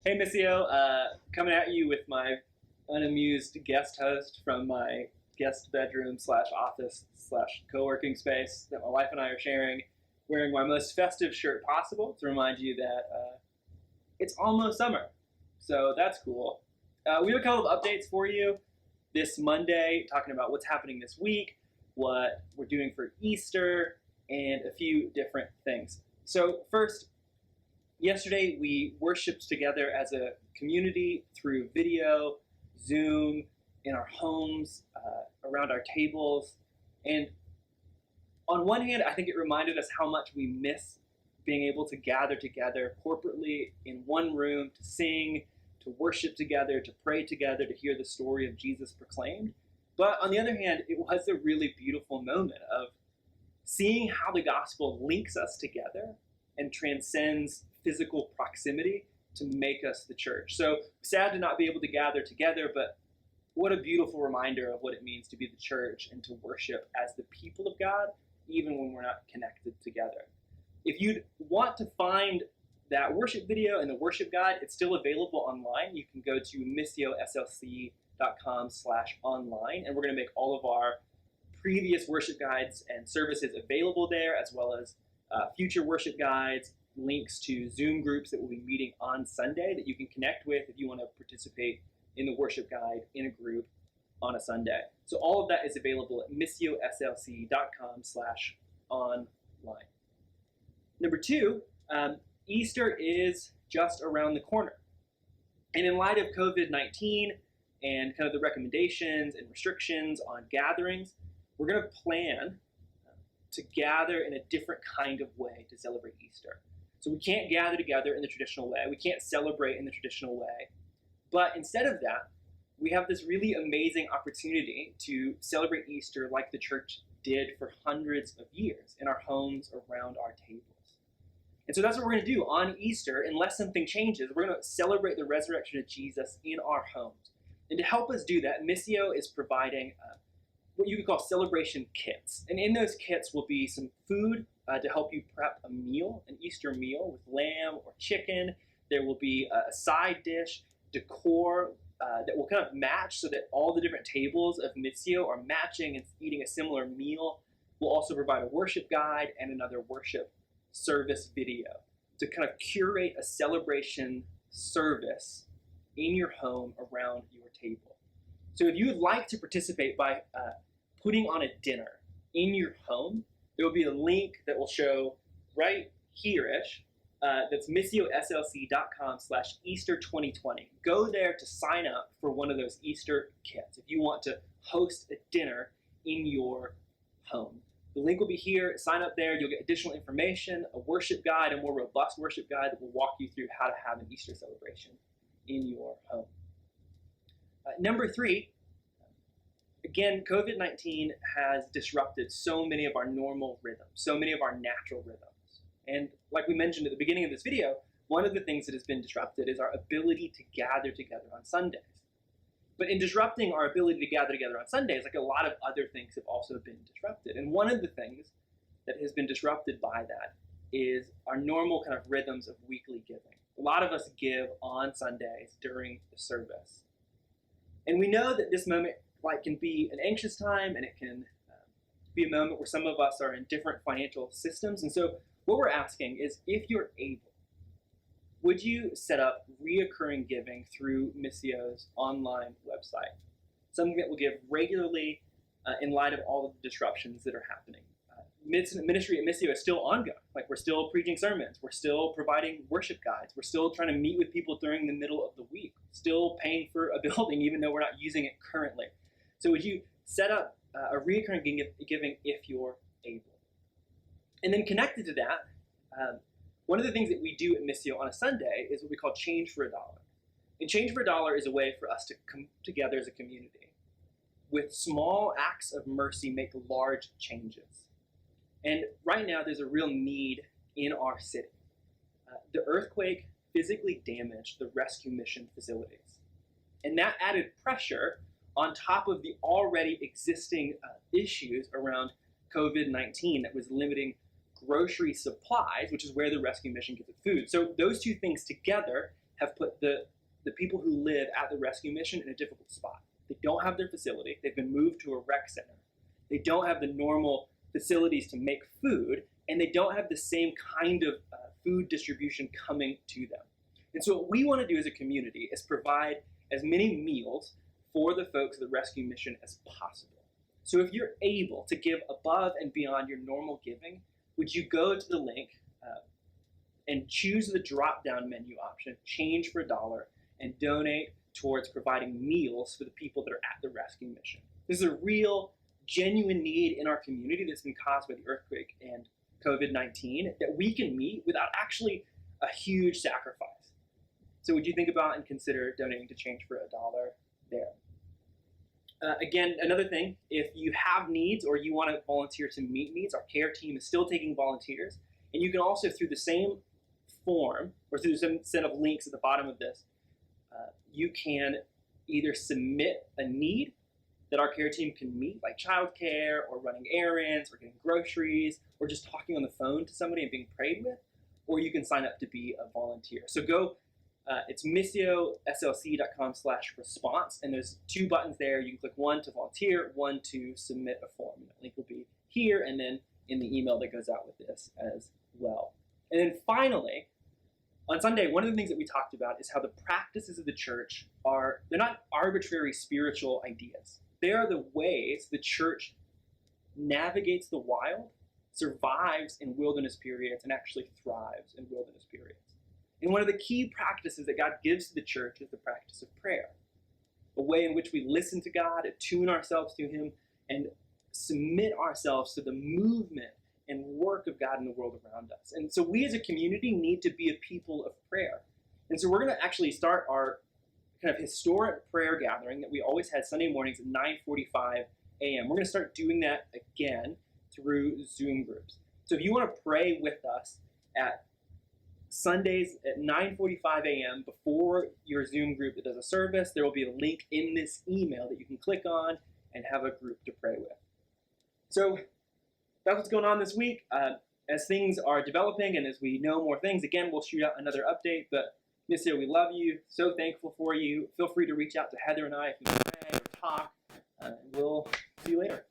Hey, Missio, coming at you with my unamused guest host from my guest bedroom slash office slash co-working space that my wife and I are sharing, wearing my most festive shirt possible to remind you that it's almost summer. So that's cool. We have a couple of updates for you this Monday, talking about what's happening this week, what we're doing for Easter, and a few different things. So first, yesterday we worshiped together as a community through video, Zoom, in our homes, around our tables. And on one hand, I think it reminded us how much we miss being able to gather together corporately in one room to sing, to worship together, to pray together, to hear the story of Jesus proclaimed. But on the other hand, it was a really beautiful moment of seeing how the gospel links us together and transcends physical proximity to make us the church. So sad to not be able to gather together, but what a beautiful reminder of what it means to be the church and to worship as the people of God, even when we're not connected together. If you'd want to find that worship video and the worship guide, it's still available online. You can go to missioslc.com/online, and we're going to make all of our previous worship guides and services available there, as well as future worship guides, links to Zoom groups that will be meeting on Sunday that you can connect with if you want to participate in the worship guide in a group on a Sunday. So all of that is available at missioslc.com/online. Number two, Easter is just around the corner. And in light of COVID-19 and kind of the recommendations and restrictions on gatherings, we're going to plan to gather in a different kind of way to celebrate Easter. So we can't gather together in the traditional way. We can't celebrate in the traditional way. But instead of that, we have this really amazing opportunity to celebrate Easter like the church did for hundreds of years in our homes around our tables. And so that's what we're going to do on Easter. Unless something changes, we're going to celebrate the resurrection of Jesus in our homes. And to help us do that, Missio is providing what you could call celebration kits. And in those kits will be some food to help you prep a meal, an Easter meal with lamb or chicken. There will be a side dish, decor that will kind of match so that all the different tables of Missio are matching and eating a similar meal. We'll also provide a worship guide and another worship service video to kind of curate a celebration service in your home around your table. So if you would like to participate by putting on a dinner in your home, there will be a link that will show right here-ish. That's missioslc.com/Easter2020. Go there to sign up for one of those Easter kits if you want to host a dinner in your home. The link will be here. Sign up there. You'll get additional information, a worship guide, a more robust worship guide that will walk you through how to have an Easter celebration in your home. Number three, again, COVID-19 has disrupted so many of our normal rhythms, so many of our natural rhythms. And like we mentioned at the beginning of this video, one of the things that has been disrupted is our ability to gather together on Sundays. But in disrupting our ability to gather together on Sundays, like a lot of other things have also been disrupted. And one of the things that has been disrupted by that is our normal kind of rhythms of weekly giving. A lot of us give on Sundays during the service. And we know that this moment can be an anxious time, and it can be a moment where some of us are in different financial systems. And so what we're asking is, if you're able, would you set up reoccurring giving through Missio's online website? Something that will give regularly in light of all of the disruptions that are happening. Ministry at Missio is still ongoing. Like, we're still preaching sermons. We're still providing worship guides. We're still trying to meet with people during the middle of the week. Still paying for a building even though we're not using it currently. So would you set up a reoccurring giving if you're able? And then connected to that, one of the things that we do at Missio on a Sunday is what we call Change for a Dollar. And Change for a Dollar is a way for us to come together as a community. With small acts of mercy, make large changes. And right now, there's a real need in our city. The earthquake physically damaged the rescue mission facilities. And that added pressure on top of the already existing issues around COVID-19 that was limiting grocery supplies, which is where the rescue mission gets its food. So those two things together have put the people who live at the rescue mission in a difficult spot. They don't have their facility. They've been moved to a rec center. They don't have the normal facilities to make food, and they don't have the same kind of food distribution coming to them. And so what we want to do as a community is provide as many meals for the folks of the rescue mission as possible. So if you're able to give above and beyond your normal giving, would you go to the link and choose the drop-down menu option, change for $1, and donate towards providing meals for the people that are at the rescue mission. This is a real, genuine need in our community that's been caused by the earthquake and COVID-19 that we can meet without actually a huge sacrifice. So would you think about and consider donating to Change for $1 there? Again, another thing, if you have needs or you want to volunteer to meet needs, our care team is still taking volunteers. And you can also, through the same form or through some set of links at the bottom of this, you can either submit a need that our care team can meet, like childcare or running errands or getting groceries or just talking on the phone to somebody and being prayed with, or you can sign up to be a volunteer. So go, it's missioslc.com/response, and there's 2 buttons there. You can click one to volunteer, one to submit a form. And that link will be here and then in the email that goes out with this as well. And then finally, on Sunday, one of the things that we talked about is how the practices of the church they're not arbitrary spiritual ideas. They are the ways the church navigates the wild, survives in wilderness periods, and actually thrives in wilderness periods. And one of the key practices that God gives to the church is the practice of prayer, a way in which we listen to God, attune ourselves to Him, and submit ourselves to the movement and work of God in the world around us. And so we as a community need to be a people of prayer. And so we're going to actually start our kind of historic prayer gathering that we always had Sunday mornings at 9:45 a.m. We're going to start doing that again through Zoom groups. So if you want to pray with us at Sundays at 9:45 a.m. before your Zoom group that does a service, there will be a link in this email that you can click on and have a group to pray with. So that's what's going on this week. As things are developing and as we know more things, again, we'll shoot out another update. But Missio, we love you. So thankful for you. Feel free to reach out to Heather and I if you want to pray or talk. We'll see you later.